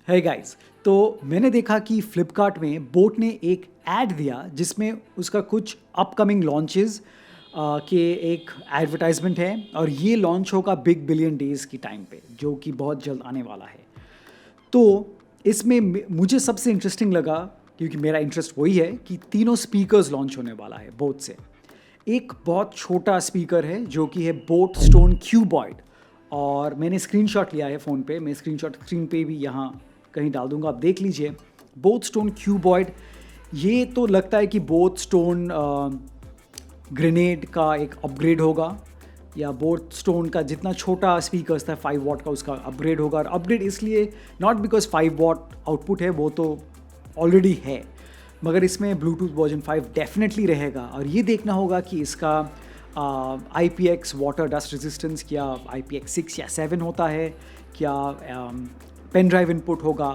है गाइस, तो मैंने देखा कि फ्लिपकार्ट में बोट ने एक ऐड दिया जिसमें उसका कुछ अपकमिंग लॉन्चेस के एक एडवर्टाइजमेंट है और ये लॉन्च होगा बिग बिलियन डेज की टाइम पे जो कि बहुत जल्द आने वाला है। तो इसमें मुझे सबसे इंटरेस्टिंग लगा क्योंकि मेरा इंटरेस्ट वही है कि तीनों स्पीकर्स लॉन्च होने वाला है बोट से। एक बहुत छोटा स्पीकर है जो कि है बोट स्टोन क्यूबॉइड और मैंने स्क्रीनशॉट लिया है फ़ोन पे, मैं स्क्रीनशॉट स्क्रीन पे भी यहाँ कहीं डाल दूंगा, आप देख लीजिए। बोट स्टोन क्यूबॉइड, ये तो लगता है कि बोट स्टोन ग्रेनेड का एक अपग्रेड होगा या बोट स्टोन का जितना छोटा स्पीकर्स था 5 वॉट का उसका अपग्रेड होगा। और अपग्रेड इसलिए नॉट बिकॉज 5 वॉट आउटपुट है, वो तो ऑलरेडी है, मगर इसमें ब्लूटूथ वर्जन 5 डेफिनेटली रहेगा। और ये देखना होगा कि इसका IPX वाटर डस्ट रेजिस्टेंस क्या IPX 6 या 7 होता है, क्या पेन ड्राइव इनपुट होगा।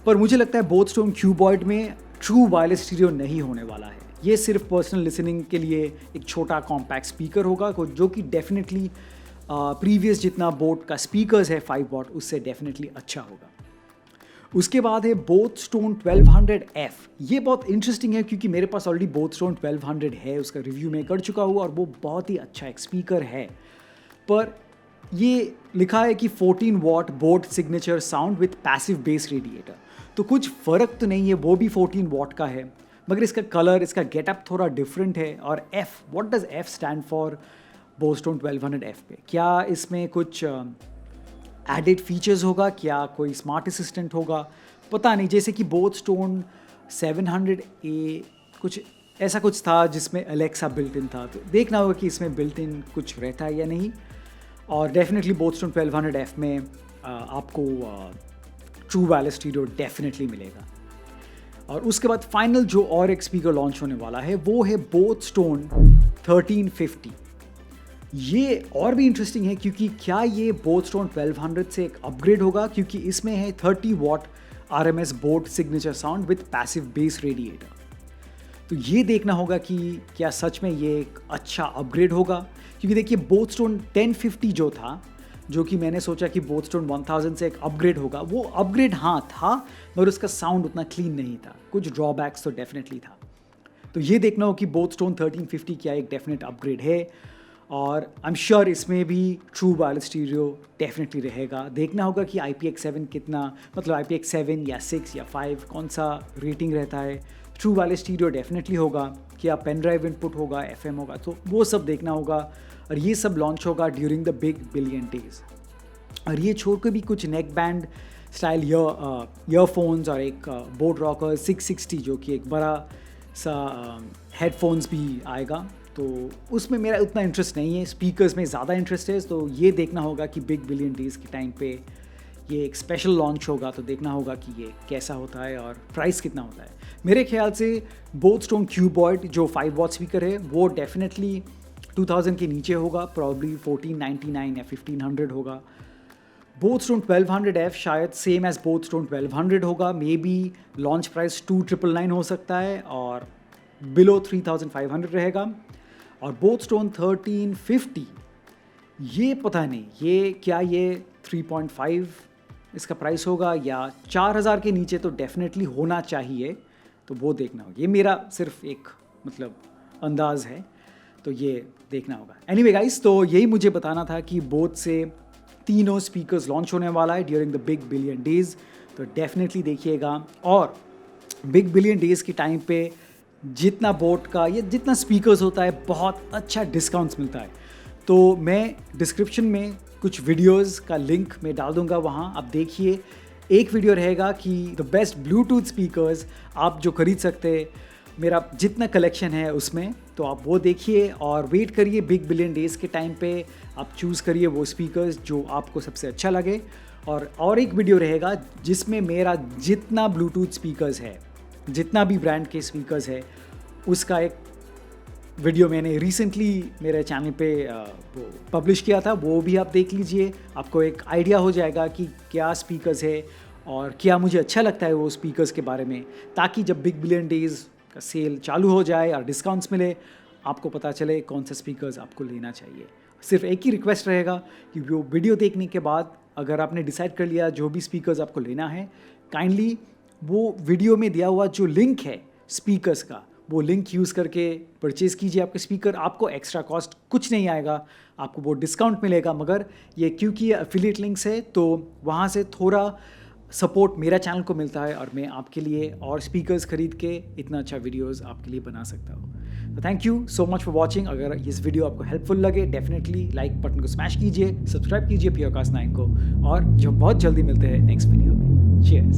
पर मुझे लगता है बोट स्टोन क्यूबॉइड में ट्रू वायरलेस स्टीरियो नहीं होने वाला है। ये सिर्फ पर्सनल लिसनिंग के लिए एक छोटा कॉम्पैक्ट स्पीकर होगा जो कि डेफिनेटली प्रीवियस जितना बोट का स्पीकर्स है 5 वॉट उससे डेफिनेटली अच्छा होगा। उसके बाद है बोट स्टोन 1200F। ये बहुत इंटरेस्टिंग है क्योंकि मेरे पास ऑलरेडी बोट स्टोन 1200 है, उसका रिव्यू मैं कर चुका हूँ और वो बहुत ही अच्छा एक स्पीकर है। पर ये लिखा है कि 14 what boat signature sound with passive base radiator, तो कुछ फ़र्क तो नहीं है, वो भी 14 वॉट का है, मगर इसका कलर, इसका गेटअप थोड़ा डिफरेंट है। और F, what does F stand for boat stone 1200F पे? क्या इसमें कुछ एडिड फीचर्स होगा, क्या कोई स्मार्ट असिस्टेंट होगा, पता नहीं। जैसे कि बोट स्टोन 700A कुछ ऐसा कुछ था जिसमें अलेक्सा बिल्ट इन था, तो देखना होगा कि इसमें बिल्ट इन कुछ रहता है या नहीं। और डेफिनेटली बोट स्टोन 1200F में आपको ट्रू वायरलेस स्टीरियो डेफिनेटली मिलेगा। और उसके बाद फाइनल जो और एक स्पीकर लॉन्च होने वाला है वो है बोट स्टोन 1350। ये और भी इंटरेस्टिंग है क्योंकि क्या ये बोट स्टोन 1200 से एक अपग्रेड होगा, क्योंकि इसमें है 30 what RMS boat signature sound with passive base radiator. तो ये देखना होगा कि क्या सच में ये एक अच्छा अपग्रेड होगा, क्योंकि देखिए बोट स्टोन 1050 जो था, जो कि मैंने सोचा कि बोट स्टोन 1000 से एक अपग्रेड होगा, वो अपग्रेड हाँ था, मगर उसका साउंड उतना क्लीन नहीं था, कुछ ड्रॉबैक्स तो डेफिनेटली था। तो ये देखना हो कि बोट स्टोन 1350 क्या एक डेफिनेट अपग्रेड है। और आई एम श्योर इसमें भी ट्रू वायरलेस स्टीरियो डेफिनेटली रहेगा। देखना होगा कि IPX 7 कितना, मतलब IPX 7 या 6 या 5 कौन सा रेटिंग रहता है। ट्रू वायरलेस स्टीरियो डेफिनेटली होगा, क्या पेन ड्राइव इनपुट होगा, FM होगा, तो वो सब देखना होगा। और ये सब लॉन्च होगा during the big billion days. और ये छोड़ के भी कुछ नेक बैंड स्टाइल ईयरफोन्स और एक बोट रॉकर 660 जो कि एक बड़ा सा हेडफोन्स भी आएगा, तो उसमें मेरा उतना इंटरेस्ट नहीं है, स्पीकर्स में ज़्यादा इंटरेस्ट है। तो ये देखना होगा कि बिग बिलियन डेज के टाइम पे ये एक स्पेशल लॉन्च होगा, तो देखना होगा कि ये कैसा होता है और प्राइस कितना होता है। मेरे ख्याल से बोट स्टोन क्यूबॉइड जो 5 वॉट स्पीकर है वो डेफिनेटली 2000 के नीचे होगा, प्रॉब्ली 1499 या 1500 होगा। बोट स्टोन 1200F शायद सेम एज बोट स्टोन 1200 होगा, मे बी लॉन्च प्राइस 2999 हो सकता है और बिलो 3500 रहेगा। और बोट स्टोन 1350 ये पता नहीं, ये क्या ये 3.5 इसका प्राइस होगा या 4000 के नीचे तो डेफिनेटली होना चाहिए, तो वो देखना होगा। ये मेरा सिर्फ एक मतलब अंदाज़ है, तो ये देखना होगा। एनीवे गाइस, तो यही मुझे बताना था कि बोट से तीनों स्पीकर्स लॉन्च होने वाला है during the big billion days, तो डेफिनेटली देखिएगा। और बिग बिलियन डेज के टाइम पे जितना बोट का या जितना स्पीकर्स होता है बहुत अच्छा डिस्काउंट्स मिलता है। तो मैं डिस्क्रिप्शन में कुछ वीडियोस का लिंक मैं डाल दूंगा, वहाँ आप देखिए। एक वीडियो रहेगा कि द बेस्ट ब्लूटूथ स्पीकर्स आप जो खरीद सकते हैं, मेरा जितना कलेक्शन है उसमें, तो आप वो देखिए और वेट करिए बिग बिलियन डेज़ के टाइम पे आप चूज़ करिए वो स्पीकर्स जो आपको सबसे अच्छा लगे। और एक वीडियो रहेगा जिसमें मेरा जितना ब्लूटूथ स्पीकर्स है, जितना भी ब्रांड के स्पीकर्स है, उसका एक वीडियो मैंने रिसेंटली मेरे चैनल पे वो पब्लिश किया था, वो भी आप देख लीजिए। आपको एक आइडिया हो जाएगा कि क्या स्पीकर्स है और क्या मुझे अच्छा लगता है वो स्पीकर्स के बारे में, ताकि जब बिग बिलियन डेज़ का सेल चालू हो जाए और डिस्काउंट्स मिले, आपको पता चले कौन सा स्पीकर्स आपको लेना चाहिए। सिर्फ एक ही रिक्वेस्ट रहेगा कि वो वीडियो देखने के बाद अगर आपने डिसाइड कर लिया जो भी स्पीकर्स आपको लेना है, काइंडली वो वीडियो में दिया हुआ जो लिंक है स्पीकर्स का, वो लिंक यूज़ करके परचेज़ कीजिए आपके स्पीकर। आपको एक्स्ट्रा कॉस्ट कुछ नहीं आएगा, आपको वो डिस्काउंट मिलेगा, मगर ये क्योंकि ये एफिलिएट लिंक्स है तो वहाँ से थोड़ा सपोर्ट मेरा चैनल को मिलता है और मैं आपके लिए और स्पीकर्स खरीद के इतना अच्छा वीडियोस आपके लिए बना सकता हूँ। तो thank you so much for watching. अगर इस वीडियो आपको हेल्पफुल लगे डेफिनेटली लाइक बटन को स्मैश कीजिए, सब्सक्राइब कीजिए पीओकास्ट 9 को, और जो बहुत जल्दी मिलते हैं नेक्स्ट वीडियो में। चीयर्स।